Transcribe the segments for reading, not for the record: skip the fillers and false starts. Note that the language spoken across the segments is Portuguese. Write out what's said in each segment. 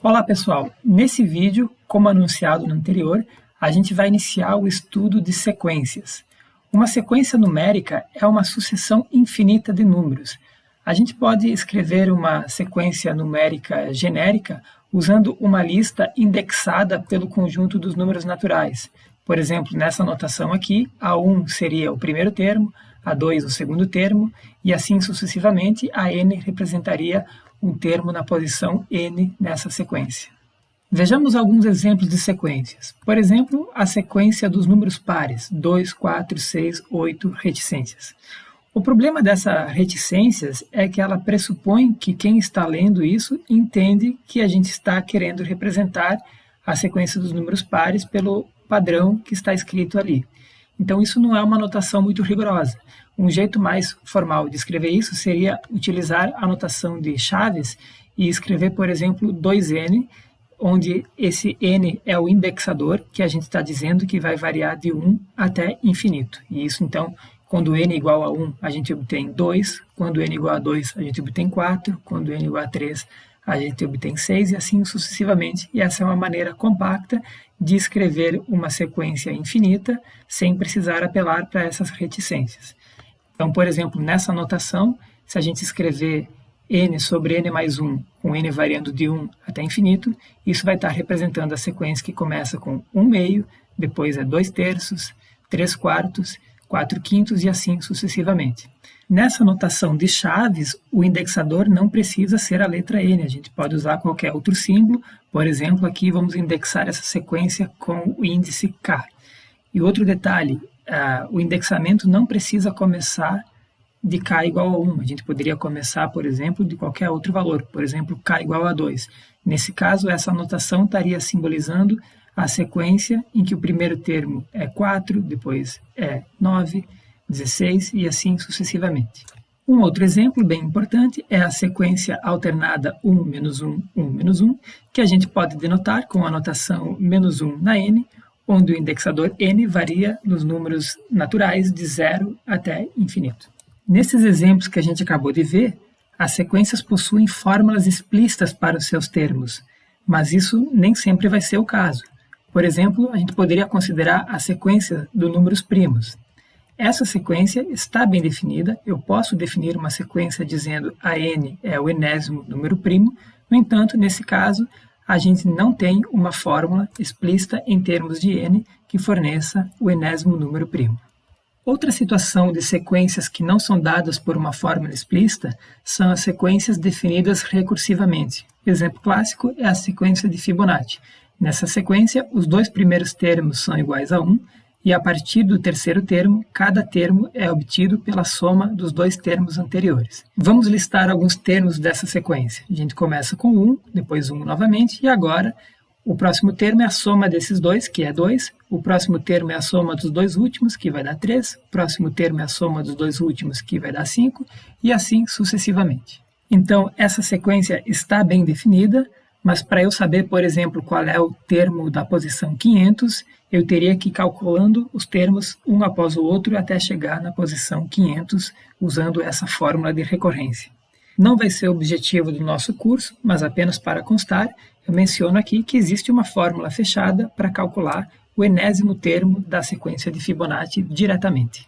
Olá pessoal, nesse vídeo, como anunciado no anterior, a gente vai iniciar o estudo de sequências. Uma sequência numérica é uma sucessão infinita de números. A gente pode escrever uma sequência numérica genérica usando uma lista indexada pelo conjunto dos números naturais. Por exemplo, nessa notação aqui, A1 seria o primeiro termo, A2 o segundo termo, e assim sucessivamente, a n representaria um termo na posição n nessa sequência. Vejamos alguns exemplos de sequências. Por exemplo, a sequência dos números pares, 2, 4, 6, 8, reticências. O problema dessas reticências é que ela pressupõe que quem está lendo isso entende que a gente está querendo representar a sequência dos números pares pelo padrão que está escrito ali. Então isso não é uma notação muito rigorosa. Um jeito mais formal de escrever isso seria utilizar a notação de chaves e escrever, por exemplo, 2n, onde esse n é o indexador, que a gente está dizendo que vai variar de 1 até infinito. E isso, então, quando n igual a 1, a gente obtém 2, quando n igual a 2, a gente obtém 4, quando n igual a 3, a gente obtém 6 e assim sucessivamente. E essa é uma maneira compacta de escrever uma sequência infinita sem precisar apelar para essas reticências. Então, por exemplo, nessa notação, se a gente escrever n sobre n mais 1, com n variando de 1 até infinito, isso vai estar representando a sequência que começa com 1 meio, depois é 2 terços, 3 quartos, 4 quintos e assim sucessivamente. Nessa notação de chaves, o indexador não precisa ser a letra n, a gente pode usar qualquer outro símbolo. Por exemplo, aqui vamos indexar essa sequência com o índice k. E outro detalhe, o indexamento não precisa começar de k igual a 1. A gente poderia começar, por exemplo, de qualquer outro valor, por exemplo, k igual a 2. Nesse caso, essa notação estaria simbolizando a sequência em que o primeiro termo é 4, depois é 9, 16 e assim sucessivamente. Um outro exemplo bem importante é a sequência alternada 1, menos 1, 1, menos 1, que a gente pode denotar com a notação menos 1 na n, onde o indexador n varia nos números naturais de 0 até infinito. Nesses exemplos que a gente acabou de ver, as sequências possuem fórmulas explícitas para os seus termos, mas isso nem sempre vai ser o caso. Por exemplo, a gente poderia considerar a sequência dos números primos. Essa sequência está bem definida, eu posso definir uma sequência dizendo a n é o enésimo número primo, no entanto, nesse caso, a gente não tem uma fórmula explícita em termos de n que forneça o enésimo número primo. Outra situação de sequências que não são dadas por uma fórmula explícita são as sequências definidas recursivamente. Exemplo clássico é a sequência de Fibonacci. Nessa sequência, os dois primeiros termos são iguais a 1, e a partir do terceiro termo, cada termo é obtido pela soma dos dois termos anteriores. Vamos listar alguns termos dessa sequência. A gente começa com 1, depois 1 novamente, e agora o próximo termo é a soma desses dois, que é 2. O próximo termo é a soma dos dois últimos, que vai dar 3. O próximo termo é a soma dos dois últimos, que vai dar 5, e assim sucessivamente. Então, essa sequência está bem definida, mas para eu saber, por exemplo, qual é o termo da posição 500, eu teria que ir calculando os termos um após o outro até chegar na posição 500, usando essa fórmula de recorrência. Não vai ser o objetivo do nosso curso, mas apenas para constar, eu menciono aqui que existe uma fórmula fechada para calcular o enésimo termo da sequência de Fibonacci diretamente.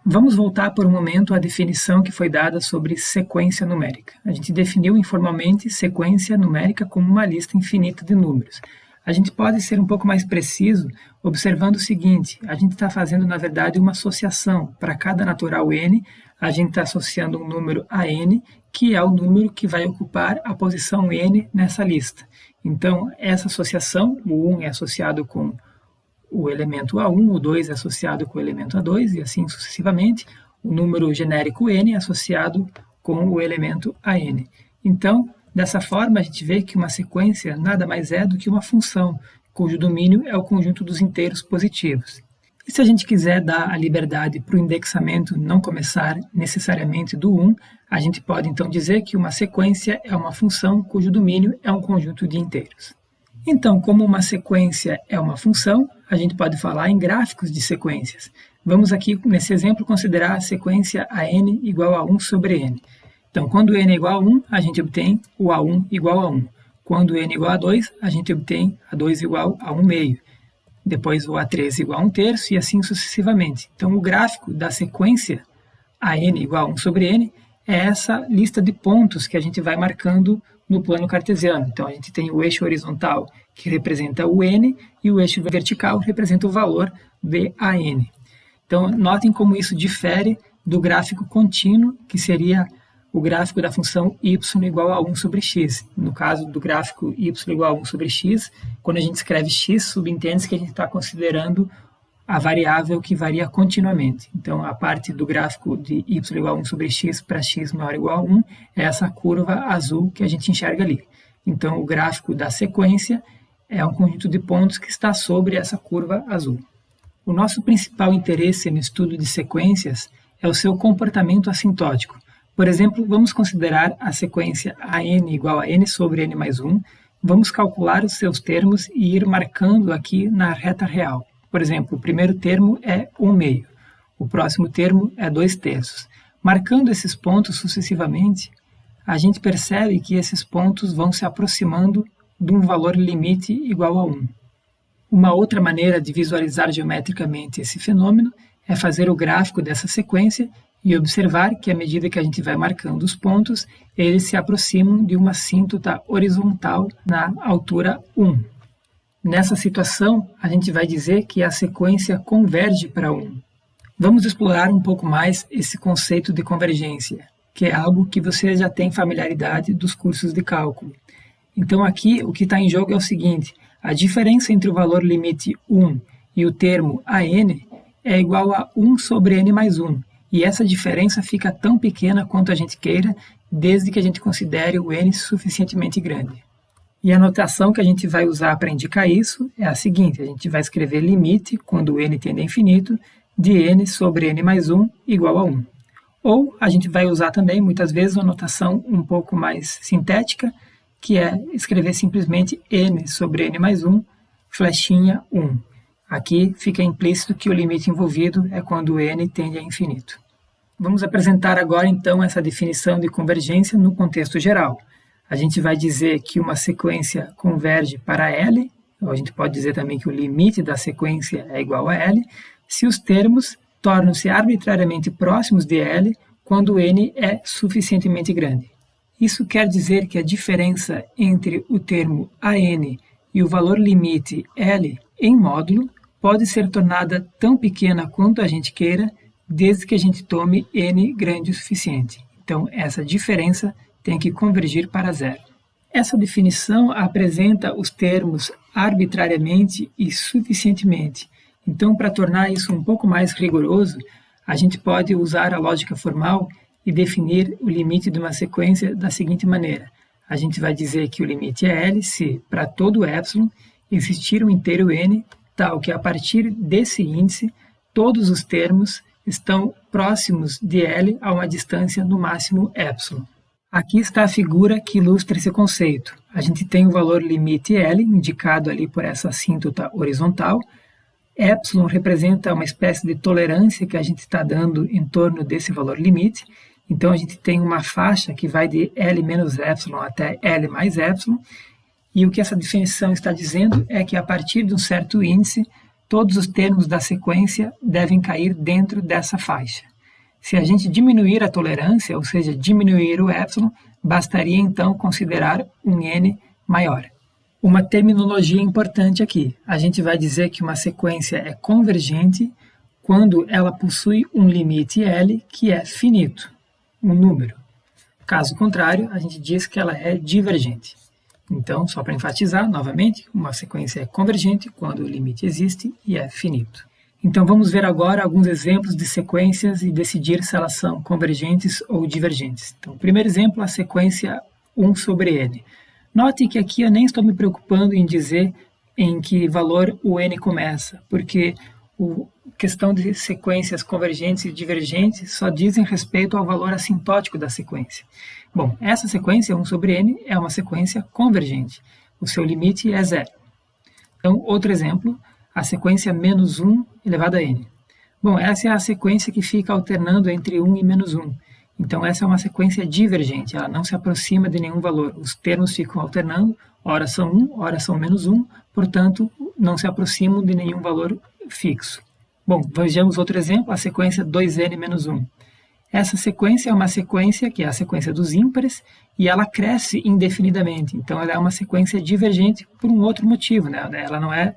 Vamos voltar por um momento à definição que foi dada sobre sequência numérica. A gente definiu informalmente sequência numérica como uma lista infinita de números. A gente pode ser um pouco mais preciso observando o seguinte: a gente está fazendo, na verdade, uma associação. Para cada natural n, a gente está associando um número a n, que é o número que vai ocupar a posição n nessa lista. Então, essa associação, o 1 é associado com o elemento A1, o 2 é associado com o elemento A2 e assim sucessivamente. O número genérico n é associado com o elemento AN. Então, dessa forma, a gente vê que uma sequência nada mais é do que uma função, cujo domínio é o conjunto dos inteiros positivos. E se a gente quiser dar a liberdade para o indexamento não começar necessariamente do 1, a gente pode então dizer que uma sequência é uma função cujo domínio é um conjunto de inteiros. Então, como uma sequência é uma função, a gente pode falar em gráficos de sequências. Vamos aqui, nesse exemplo, considerar a sequência AN igual a 1 sobre n. Então, quando n é igual a 1, a gente obtém o A1 igual a 1. Quando n igual a 2, a gente obtém A2 igual a 1 meio. Depois o A3 igual a 1 terço e assim sucessivamente. Então o gráfico da sequência AN igual a 1 sobre n é essa lista de pontos que a gente vai marcando no plano cartesiano. Então a gente tem o eixo horizontal que representa o n e o eixo vertical representa o valor de AN. Então notem como isso difere do gráfico contínuo, que seria o gráfico da função y igual a 1 sobre x. No caso do gráfico y igual a 1 sobre x, quando a gente escreve x, subentende-se que a gente está considerando a variável que varia continuamente. Então, a parte do gráfico de y igual a 1 sobre x para x maior ou igual a 1 é essa curva azul que a gente enxerga ali. Então, o gráfico da sequência é um conjunto de pontos que está sobre essa curva azul. O nosso principal interesse no estudo de sequências é o seu comportamento assintótico. Por exemplo, vamos considerar a sequência AN igual a n sobre n mais 1. Vamos calcular os seus termos e ir marcando aqui na reta real. Por exemplo, o primeiro termo é 1 meio, o próximo termo é 2 terços. Marcando esses pontos sucessivamente, a gente percebe que esses pontos vão se aproximando de um valor limite igual a 1. Uma outra maneira de visualizar geometricamente esse fenômeno é fazer o gráfico dessa sequência e observar que à medida que a gente vai marcando os pontos, eles se aproximam de uma assíntota horizontal na altura 1. Nessa situação, a gente vai dizer que a sequência converge para 1. Vamos explorar um pouco mais esse conceito de convergência, que é algo que você já tem familiaridade dos cursos de cálculo. Então aqui o que está em jogo é o seguinte: a diferença entre o valor limite 1 e o termo AN é igual a 1 sobre n mais 1. E essa diferença fica tão pequena quanto a gente queira, desde que a gente considere o n suficientemente grande. E a notação que a gente vai usar para indicar isso é a seguinte: a gente vai escrever limite, quando o n tende a infinito, de n sobre n mais 1 igual a 1. Ou a gente vai usar também, muitas vezes, uma notação um pouco mais sintética, que é escrever simplesmente n sobre n mais 1, flechinha 1. Aqui fica implícito que o limite envolvido é quando o n tende a infinito. Vamos apresentar agora, então, essa definição de convergência no contexto geral. A gente vai dizer que uma sequência converge para L, ou a gente pode dizer também que o limite da sequência é igual a L, se os termos tornam-se arbitrariamente próximos de L quando n é suficientemente grande. Isso quer dizer que a diferença entre o termo AN e o valor limite L em módulo pode ser tornada tão pequena quanto a gente queira, desde que a gente tome n grande o suficiente. Então, essa diferença tem que convergir para zero. Essa definição apresenta os termos arbitrariamente e suficientemente. Então, para tornar isso um pouco mais rigoroso, a gente pode usar a lógica formal e definir o limite de uma sequência da seguinte maneira. A gente vai dizer que o limite é L se, para todo epsilon, existir um inteiro n, tal que a partir desse índice, todos os termos estão próximos de L a uma distância no máximo epsilon. Aqui está a figura que ilustra esse conceito. A gente tem o valor limite L, indicado ali por essa assíntota horizontal. Epsilon representa uma espécie de tolerância que a gente está dando em torno desse valor limite. Então a gente tem uma faixa que vai de L menos epsilon até L mais epsilon. E o que essa definição está dizendo é que a partir de um certo índice, todos os termos da sequência devem cair dentro dessa faixa. Se a gente diminuir a tolerância, ou seja, diminuir o epsilon, bastaria então considerar um n maior. Uma terminologia importante aqui. A gente vai dizer que uma sequência é convergente quando ela possui um limite L que é finito, um número. Caso contrário, a gente diz que ela é divergente. Então, só para enfatizar, novamente, uma sequência é convergente quando o limite existe e é finito. Então, vamos ver agora alguns exemplos de sequências e decidir se elas são convergentes ou divergentes. Então, primeiro exemplo, a sequência 1 sobre n. Note que aqui eu nem estou me preocupando em dizer em que valor o n começa, porque a questão de sequências convergentes e divergentes só dizem respeito ao valor assintótico da sequência. Bom, essa sequência 1 sobre n é uma sequência convergente. O seu limite é zero. Então, outro exemplo, a sequência menos 1 elevado a n. Bom, essa é a sequência que fica alternando entre 1 e menos 1. Então essa é uma sequência divergente, ela não se aproxima de nenhum valor. Os termos ficam alternando, ora são 1, ora são menos 1, portanto não se aproximam de nenhum valor fixo. Bom, vejamos outro exemplo, a sequência 2n menos 1. Essa sequência é uma sequência que é a sequência dos ímpares e ela cresce indefinidamente. Então ela é uma sequência divergente por um outro motivo, né? Ela não é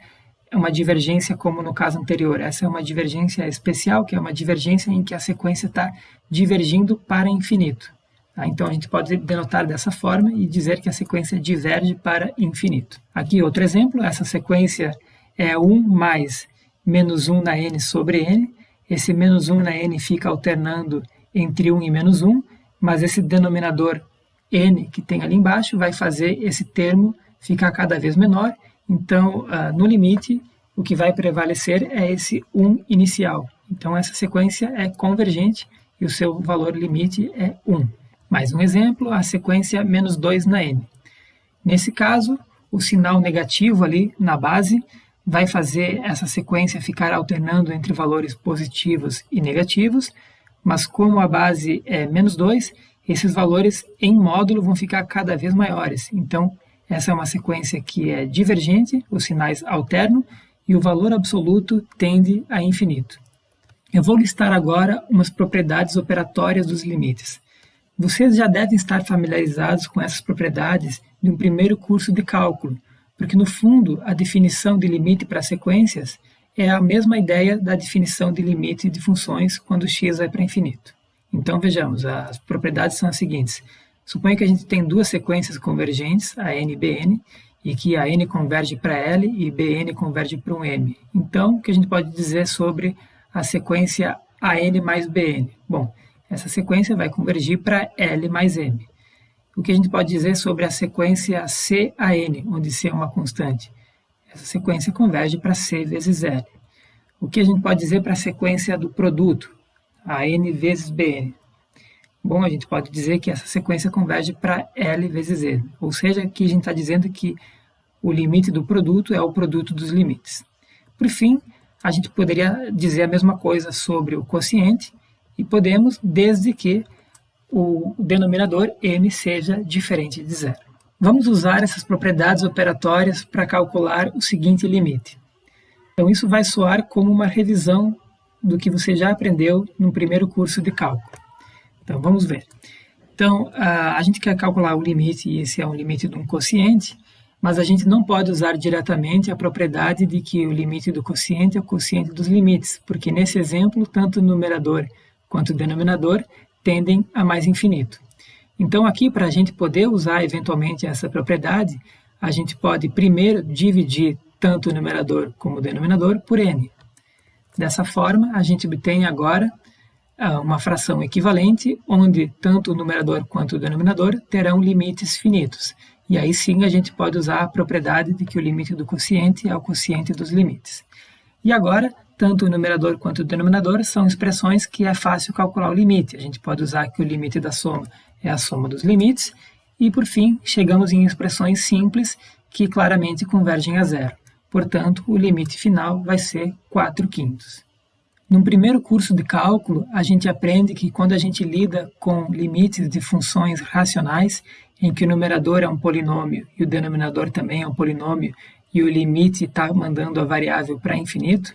uma divergência como no caso anterior. Essa é uma divergência especial, que é uma divergência em que a sequência está divergindo para infinito. Tá? Então a gente pode denotar dessa forma e dizer que a sequência diverge para infinito. Aqui outro exemplo, essa sequência é 1 mais menos 1 na n sobre n. Esse menos 1 na n fica alternando entre 1 e menos 1, mas esse denominador n que tem ali embaixo vai fazer esse termo ficar cada vez menor. Então, no limite, o que vai prevalecer é esse 1 inicial. Então, essa sequência é convergente e o seu valor limite é 1. Mais um exemplo, a sequência menos 2 na n. Nesse caso, o sinal negativo ali na base vai fazer essa sequência ficar alternando entre valores positivos e negativos, mas como a base é menos 2, esses valores em módulo vão ficar cada vez maiores. Então, essa é uma sequência que é divergente, os sinais alternam e o valor absoluto tende a infinito. Eu vou listar agora umas propriedades operatórias dos limites. Vocês já devem estar familiarizados com essas propriedades de um primeiro curso de cálculo, porque no fundo a definição de limite para sequências é a mesma ideia da definição de limite de funções quando x vai para infinito. Então vejamos, as propriedades são as seguintes. Suponha que a gente tem duas sequências convergentes, a n e bn, e que a n converge para L e bn converge para um m. Então, o que a gente pode dizer sobre a sequência an mais bn? Bom, essa sequência vai convergir para L mais m. O que a gente pode dizer sobre a sequência CAN, onde C é uma constante? Essa sequência converge para C vezes L. O que a gente pode dizer para a sequência do produto, a n vezes bn? Bom, a gente pode dizer que essa sequência converge para L vezes N. Ou seja, aqui a gente está dizendo que o limite do produto é o produto dos limites. Por fim, a gente poderia dizer a mesma coisa sobre o quociente, e podemos, desde que o denominador m seja diferente de zero. Vamos usar essas propriedades operatórias para calcular o seguinte limite. Então, isso vai soar como uma revisão do que você já aprendeu no primeiro curso de cálculo. Então, vamos ver. Então, a gente quer calcular o limite, e esse é um limite de um quociente, mas a gente não pode usar diretamente a propriedade de que o limite do quociente é o quociente dos limites, porque nesse exemplo, tanto o numerador quanto o denominador tendem a mais infinito. Então, aqui, para a gente poder usar eventualmente essa propriedade, a gente pode primeiro dividir tanto o numerador como o denominador por n. Dessa forma, a gente obtém agora uma fração equivalente, onde tanto o numerador quanto o denominador terão limites finitos. E aí sim a gente pode usar a propriedade de que o limite do quociente é o quociente dos limites. E agora, tanto o numerador quanto o denominador são expressões que é fácil calcular o limite. A gente pode usar que o limite da soma é a soma dos limites. E, por fim, chegamos em expressões simples que claramente convergem a zero. Portanto, o limite final vai ser 4/5. No primeiro curso de cálculo, a gente aprende que quando a gente lida com limites de funções racionais, em que o numerador é um polinômio e o denominador também é um polinômio, e o limite está mandando a variável para infinito,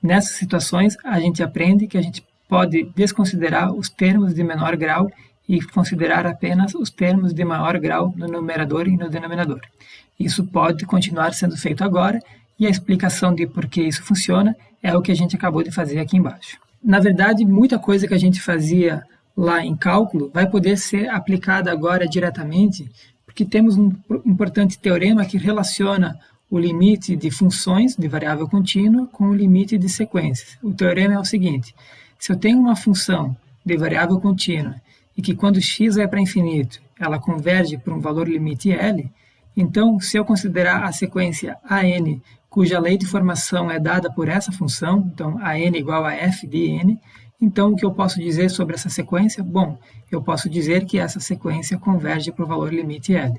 nessas situações a gente aprende que a gente pode desconsiderar os termos de menor grau e considerar apenas os termos de maior grau no numerador e no denominador. Isso pode continuar sendo feito agora, e a explicação de por que isso funciona é o que a gente acabou de fazer aqui embaixo. Na verdade, muita coisa que a gente fazia lá em cálculo vai poder ser aplicada agora diretamente, porque temos um importante teorema que relaciona o limite de funções de variável contínua com o limite de sequências. O teorema é o seguinte: se eu tenho uma função de variável contínua e que quando x vai para infinito, ela converge para um valor limite L, então, se eu considerar a sequência AN, cuja lei de formação é dada por essa função, então AN igual a f de n, então o que eu posso dizer sobre essa sequência? Bom, eu posso dizer que essa sequência converge para o valor limite L.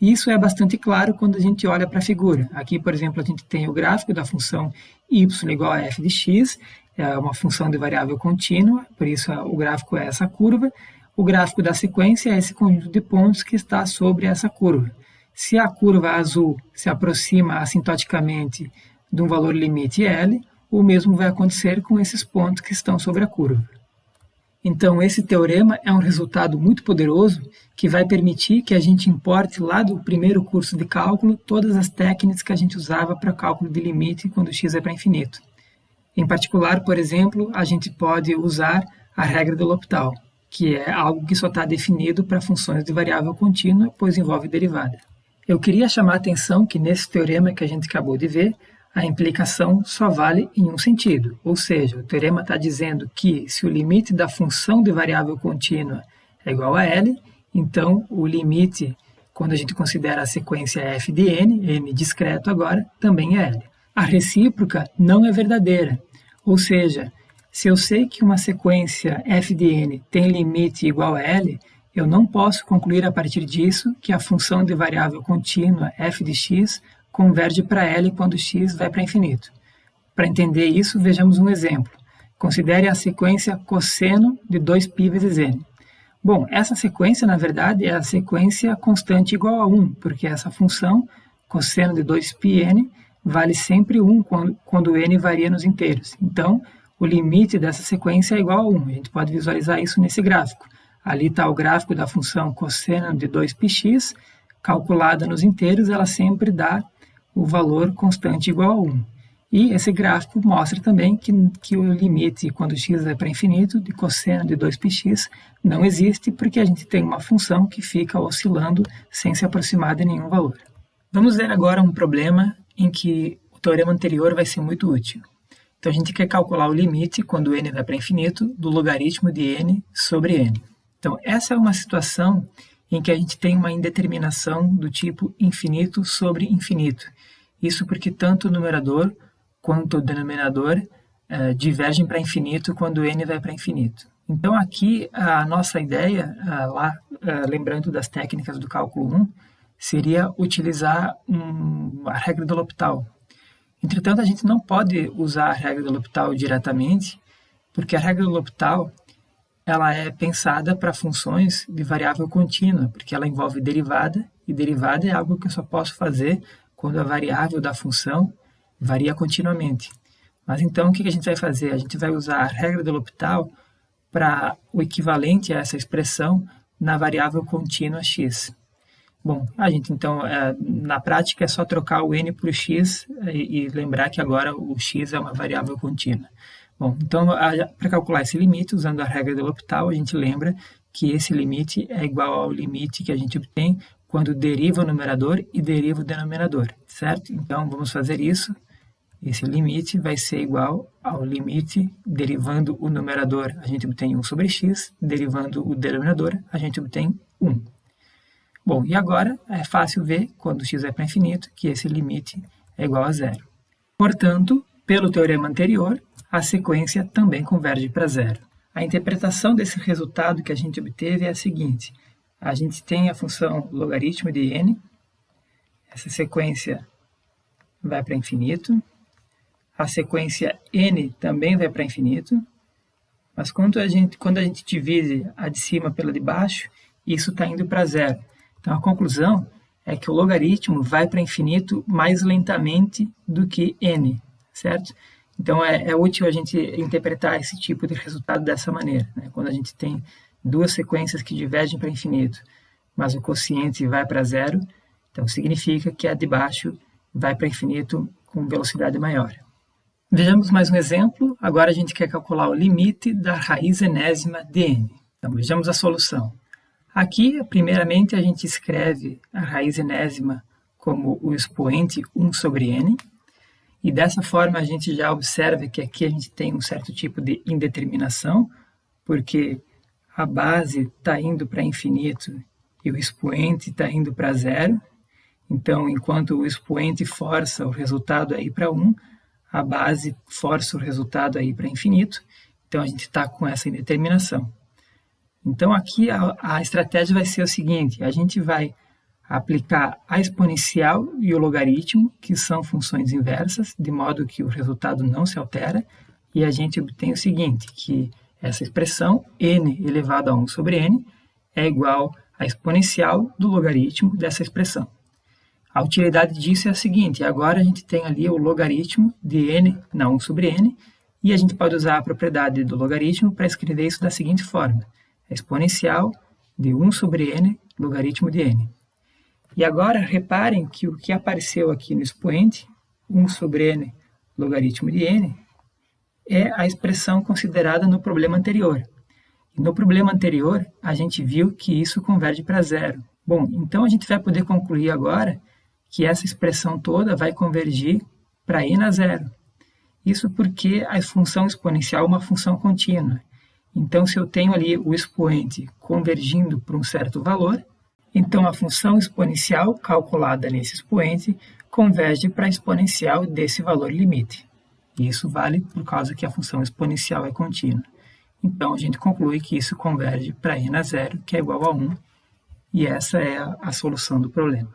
E isso é bastante claro quando a gente olha para a figura. Aqui, por exemplo, a gente tem o gráfico da função y igual a f de x, é uma função de variável contínua, por isso o gráfico é essa curva, O gráfico da sequência é esse conjunto de pontos que está sobre essa curva. Se a curva azul se aproxima assintoticamente de um valor limite L, o mesmo vai acontecer com esses pontos que estão sobre a curva. Então, esse teorema é um resultado muito poderoso que vai permitir que a gente importe lá do primeiro curso de cálculo todas as técnicas que a gente usava para cálculo de limite quando x é para infinito. Em particular, por exemplo, a gente pode usar a regra de L'Hopital, que é algo que só está definido para funções de variável contínua, pois envolve derivada. Eu queria chamar a atenção que nesse teorema que a gente acabou de ver, a implicação só vale em um sentido, ou seja, o teorema está dizendo que se o limite da função de variável contínua é igual a L, então o limite, quando a gente considera a sequência f de n discreto agora, também é L. A recíproca não é verdadeira, ou seja, se eu sei que uma sequência f de n tem limite igual a L, eu não posso concluir a partir disso que a função de variável contínua f de x converge para L quando x vai para infinito. Para entender isso, vejamos um exemplo. Considere a sequência cosseno de 2π vezes n. Bom, essa sequência, na verdade, é a sequência constante igual a 1, porque essa função, cosseno de 2πn, vale sempre 1 quando n varia nos inteiros. Então, o limite dessa sequência é igual a 1. A gente pode visualizar isso nesse gráfico. Ali está o gráfico da função cosseno de 2πx, calculada nos inteiros, ela sempre dá o valor constante igual a 1. E esse gráfico mostra também que o limite, quando x vai para infinito, de cosseno de 2πx, não existe, porque a gente tem uma função que fica oscilando sem se aproximar de nenhum valor. Vamos ver agora um problema em que o teorema anterior vai ser muito útil. Então, a gente quer calcular o limite, quando n vai para infinito, do logaritmo de n sobre n. Então, essa é uma situação em que a gente tem uma indeterminação do tipo infinito sobre infinito. Isso porque tanto o numerador quanto o denominador divergem para infinito quando n vai para infinito. Então aqui a nossa ideia, lembrando das técnicas do cálculo 1, seria utilizar a regra de L'Hopital. Entretanto, a gente não pode usar a regra de L'Hopital diretamente, porque a regra de L'Hopital ela é pensada para funções de variável contínua, porque ela envolve derivada, e derivada é algo que eu só posso fazer quando a variável da função varia continuamente. Mas então, o que a gente vai fazer? A gente vai usar a regra de L'Hopital para o equivalente a essa expressão na variável contínua x. Bom, a gente então, na prática, é só trocar o n por x e lembrar que agora o x é uma variável contínua. Bom, então, para calcular esse limite, usando a regra de L'Hopital, a gente lembra que esse limite é igual ao limite que a gente obtém quando deriva o numerador e deriva o denominador, certo? Então, vamos fazer isso. Esse limite vai ser igual ao limite derivando o numerador, a gente obtém 1 sobre x, derivando o denominador, a gente obtém 1. Bom, e agora é fácil ver, quando x vai para infinito, que esse limite é igual a zero. Portanto, pelo teorema anterior, a sequência também converge para zero. A interpretação desse resultado que a gente obteve é a seguinte. A gente tem a função logaritmo de n, essa sequência vai para infinito, a sequência n também vai para infinito, mas quando a gente divide a de cima pela de baixo, isso está indo para zero. Então a conclusão é que o logaritmo vai para infinito mais lentamente do que n, certo? Então é útil a gente interpretar esse tipo de resultado dessa maneira, né? Quando a gente tem duas sequências que divergem para infinito, mas o quociente vai para zero, então significa que a de baixo vai para infinito com velocidade maior. Vejamos mais um exemplo. Agora a gente quer calcular o limite da raiz enésima de n. Então vejamos a solução. Aqui, primeiramente, a gente escreve a raiz enésima como o expoente 1 sobre n, e dessa forma a gente já observa que aqui a gente tem um certo tipo de indeterminação, porque a base está indo para infinito e o expoente está indo para zero. Então, enquanto o expoente força o resultado a ir para 1, a base força o resultado a ir para infinito. Então, a gente está com essa indeterminação. Então, aqui a estratégia vai ser o seguinte: a gente vai aplicar a exponencial e o logaritmo, que são funções inversas, de modo que o resultado não se altera, e a gente obtém o seguinte, que Essa expressão, n elevado a 1 sobre n, é igual à exponencial do logaritmo dessa expressão. A utilidade disso é a seguinte: agora a gente tem ali o logaritmo de n na 1 sobre n, e a gente pode usar a propriedade do logaritmo para escrever isso da seguinte forma: a exponencial de 1 sobre n logaritmo de n. E agora reparem que o que apareceu aqui no expoente, 1 sobre n logaritmo de n, é a expressão considerada no problema anterior. E no problema anterior, a gente viu que isso converge para zero. Bom, então a gente vai poder concluir agora que essa expressão toda vai convergir para n a zero. Isso porque a função exponencial é uma função contínua. Então, se eu tenho ali o expoente convergindo para um certo valor, então a função exponencial calculada nesse expoente converge para a exponencial desse valor limite. Isso vale por causa que a função exponencial é contínua. Então, a gente conclui que isso converge para n a zero, que é igual a 1, e essa é a solução do problema.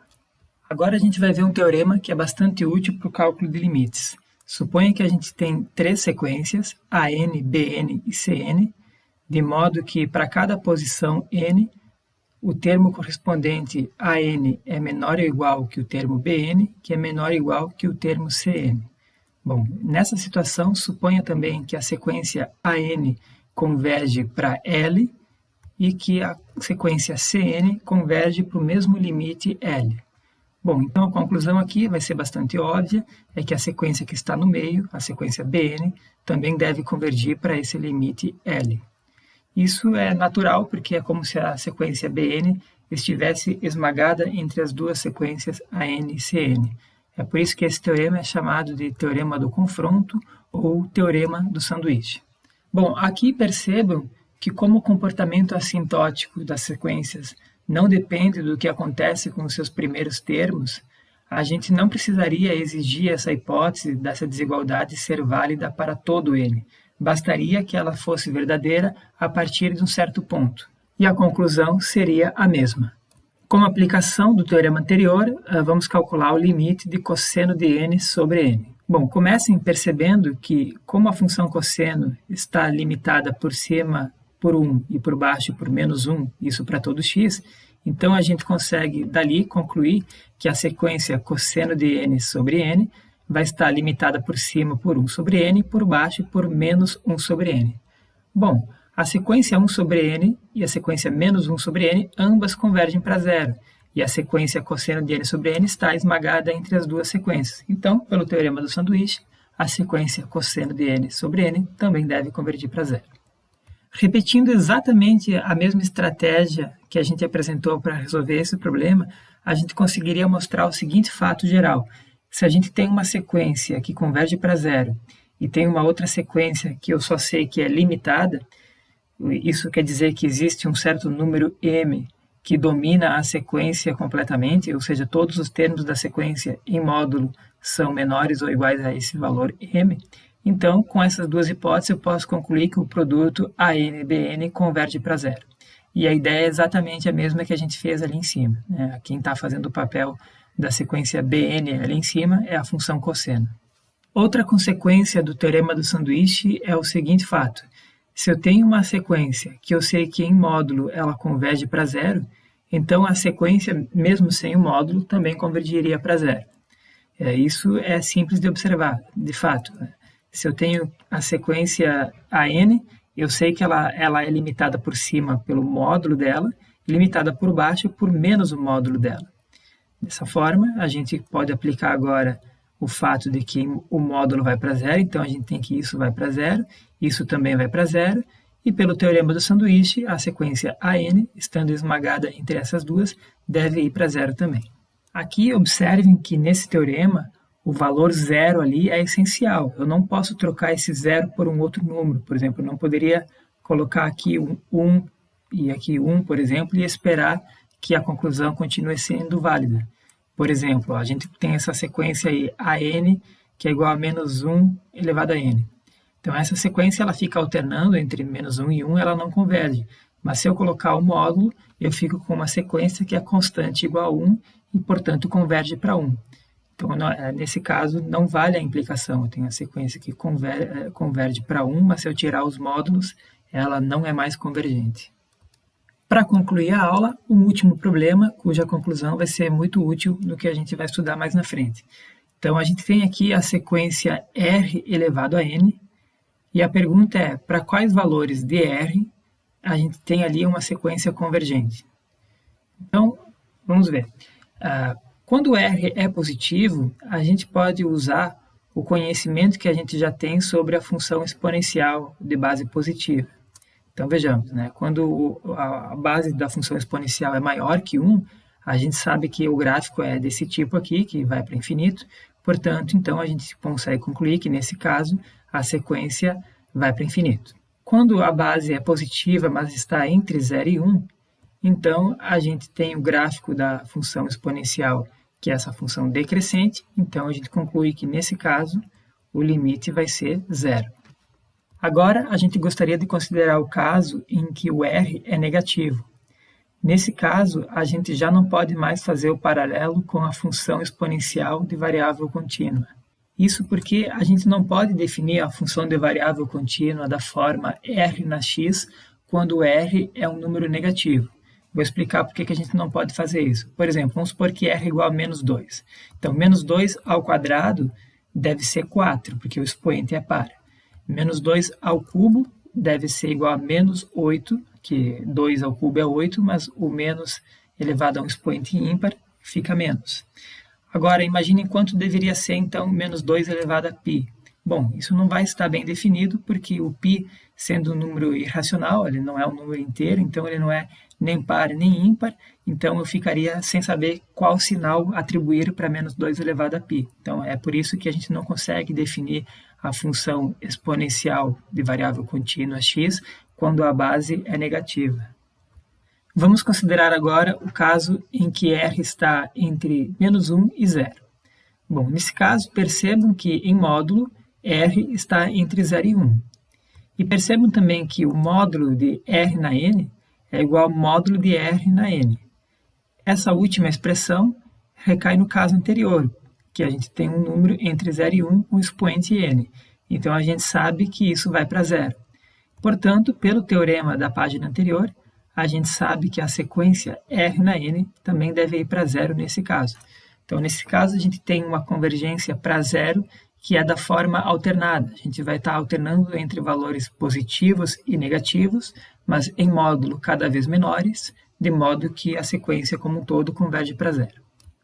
Agora a gente vai ver um teorema que é bastante útil para o cálculo de limites. Suponha que a gente tem três sequências, AN, BN e CN, de modo que para cada posição n, o termo correspondente a n é menor ou igual que o termo bn, que é menor ou igual que o termo cn. Bom, nessa situação, suponha também que a sequência an converge para L e que a sequência cn converge para o mesmo limite L. Bom, então a conclusão aqui vai ser bastante óbvia, é que a sequência que está no meio, a sequência bn, também deve convergir para esse limite L. Isso é natural porque é como se a sequência bn estivesse esmagada entre as duas sequências an e cn. É por isso que esse teorema é chamado de teorema do confronto ou teorema do sanduíche. Bom, aqui percebam que como o comportamento assintótico das sequências não depende do que acontece com os seus primeiros termos, a gente não precisaria exigir essa hipótese dessa desigualdade ser válida para todo n. Bastaria que ela fosse verdadeira a partir de um certo ponto. E a conclusão seria a mesma. Como aplicação do teorema anterior, vamos calcular o limite de cosseno de n sobre n. Bom, comecem percebendo que, como a função cosseno está limitada por cima por 1 e por baixo por menos 1, isso para todo x, então a gente consegue dali concluir que a sequência cosseno de n sobre n vai estar limitada por cima por 1 sobre n e por baixo por menos 1 sobre n. Bom, a sequência 1 sobre n e a sequência menos 1 sobre n, ambas convergem para zero, e a sequência cosseno de n sobre n está esmagada entre as duas sequências. Então, pelo teorema do sanduíche, a sequência cosseno de n sobre n também deve convergir para zero. Repetindo exatamente a mesma estratégia que a gente apresentou para resolver esse problema, a gente conseguiria mostrar o seguinte fato geral. Se a gente tem uma sequência que converge para zero e tem uma outra sequência que eu só sei que é limitada, isso quer dizer que existe um certo número m que domina a sequência completamente, ou seja, todos os termos da sequência em módulo são menores ou iguais a esse valor m. Então, com essas duas hipóteses, eu posso concluir que o produto AN-BN converge para zero. E a ideia é exatamente a mesma que a gente fez ali em cima, né? Quem está fazendo o papel da sequência BN ali em cima é a função cosseno. Outra consequência do teorema do sanduíche é o seguinte fato. Se eu tenho uma sequência que eu sei que em módulo ela converge para zero, então a sequência, mesmo sem o módulo, também convergiria para zero. Isso é simples de observar, de fato. Se eu tenho a sequência AN, eu sei que ela é limitada por cima pelo módulo dela, limitada por baixo por menos o módulo dela. Dessa forma, a gente pode aplicar agora o fato de que o módulo vai para zero, então a gente tem que isso vai para zero, isso também vai para zero, e pelo teorema do sanduíche, a sequência AN, estando esmagada entre essas duas, deve ir para zero também. Aqui, observem que nesse teorema, o valor zero ali é essencial. Eu não posso trocar esse zero por um outro número. Por exemplo, eu não poderia colocar aqui um 1 e aqui 1, por exemplo, e esperar que a conclusão continue sendo válida. Por exemplo, a gente tem essa sequência aí, AN, que é igual a menos 1 elevado a n. Então, essa sequência ela fica alternando entre menos 1 e 1, ela não converge. Mas se eu colocar o módulo, eu fico com uma sequência que é constante igual a 1 e, portanto, converge para 1. Então, nesse caso, não vale a implicação. Eu tenho a sequência que converge para 1, mas se eu tirar os módulos, ela não é mais convergente. Para concluir a aula, um último problema, cuja conclusão vai ser muito útil no que a gente vai estudar mais na frente. Então, a gente tem aqui a sequência R elevado a n, e a pergunta é, para quais valores de R a gente tem ali uma sequência convergente? Então, vamos ver. Quando R é positivo, a gente pode usar o conhecimento que a gente já tem sobre a função exponencial de base positiva. Então, vejamos, né? Quando a base da função exponencial é maior que 1, a gente sabe que o gráfico é desse tipo aqui, que vai para infinito. Portanto, então, a gente consegue concluir que, nesse caso, a sequência vai para infinito. Quando a base é positiva, mas está entre 0 e 1, então a gente tem o gráfico da função exponencial, que é essa função decrescente. Então, a gente conclui que, nesse caso, o limite vai ser 0. Agora, a gente gostaria de considerar o caso em que o R é negativo. Nesse caso, a gente já não pode mais fazer o paralelo com a função exponencial de variável contínua. Isso porque a gente não pode definir a função de variável contínua da forma R na x quando R é um número negativo. Vou explicar por que a gente não pode fazer isso. Por exemplo, vamos supor que R é igual a menos 2. Então, menos 2 ao quadrado deve ser 4, porque o expoente é par. Menos 2 ao cubo deve ser igual a menos 8, que 2 ao cubo é 8, mas o menos elevado a um expoente ímpar fica menos. Agora, imagine quanto deveria ser, então, menos 2 elevado a π. Bom, isso não vai estar bem definido, porque o π, sendo um número irracional, ele não é um número inteiro, então ele não é nem par nem ímpar, então eu ficaria sem saber qual sinal atribuir para menos 2 elevado a π. Então, é por isso que a gente não consegue definir a função exponencial de variável contínua x quando a base é negativa. Vamos considerar agora o caso em que R está entre menos 1 e 0. Bom, nesse caso, percebam que, em módulo, R está entre 0 e 1. E percebam também que o módulo de R na n é igual ao módulo de R na n. Essa última expressão recai no caso anterior, que a gente tem um número entre 0 e 1 com expoente n. Então, a gente sabe que isso vai para 0. Portanto, pelo teorema da página anterior, a gente sabe que a sequência R na n também deve ir para 0 nesse caso. Então, nesse caso, a gente tem uma convergência para 0 que é da forma alternada. A gente vai estar alternando entre valores positivos e negativos, mas em módulo cada vez menores, de modo que a sequência como um todo converge para 0.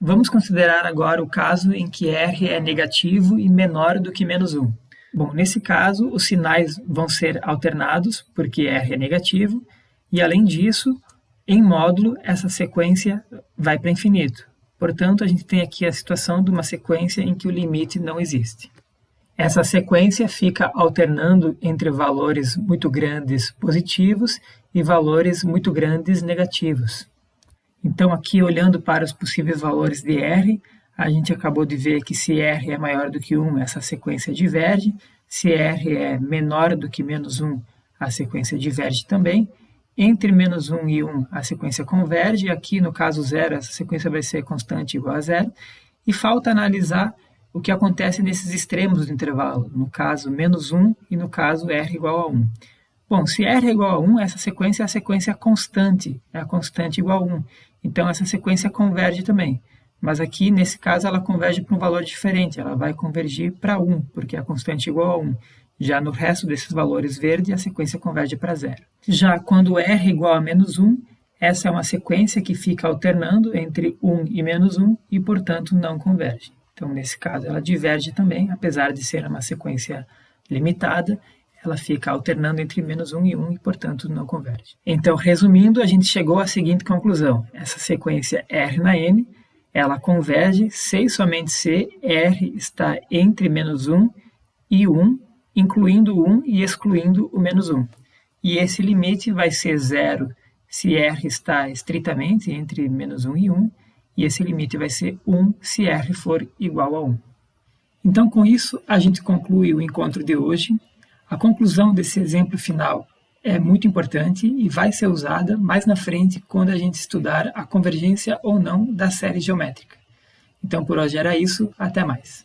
Vamos considerar agora o caso em que R é negativo e menor do que menos 1. Bom, nesse caso, os sinais vão ser alternados, porque R é negativo, e além disso, em módulo, essa sequência vai para infinito. Portanto, a gente tem aqui a situação de uma sequência em que o limite não existe. Essa sequência fica alternando entre valores muito grandes positivos e valores muito grandes negativos. Então, aqui, olhando para os possíveis valores de R, a gente acabou de ver que se R é maior do que 1, essa sequência diverge. Se R é menor do que menos 1, a sequência diverge também. Entre menos 1 e 1, a sequência converge. Aqui, no caso 0, essa sequência vai ser constante igual a 0. E falta analisar o que acontece nesses extremos do intervalo, no caso menos 1 e no caso R igual a 1. Bom, se R é igual a 1, essa sequência é a sequência constante, é a constante igual a 1. Então, essa sequência converge também. Mas aqui, nesse caso, ela converge para um valor diferente, ela vai convergir para 1, porque a constante é igual a 1. Já no resto desses valores verde, a sequência converge para 0. Já quando R é igual a menos 1, essa é uma sequência que fica alternando entre 1 e menos 1 e, portanto, não converge. Então, nesse caso, ela diverge também, apesar de ser uma sequência limitada, ela fica alternando entre menos 1 e 1 e, portanto, não converge. Então, resumindo, a gente chegou à seguinte conclusão. Essa sequência R na n, ela converge se e somente se R está entre menos 1 e 1, incluindo o 1 e excluindo o menos 1. E esse limite vai ser 0 se R está estritamente entre menos 1 e 1, e esse limite vai ser 1 se R for igual a 1. Então, com isso, a gente conclui o encontro de hoje. A conclusão desse exemplo final é muito importante e vai ser usada mais na frente quando a gente estudar a convergência ou não da série geométrica. Então, por hoje era isso. Até mais.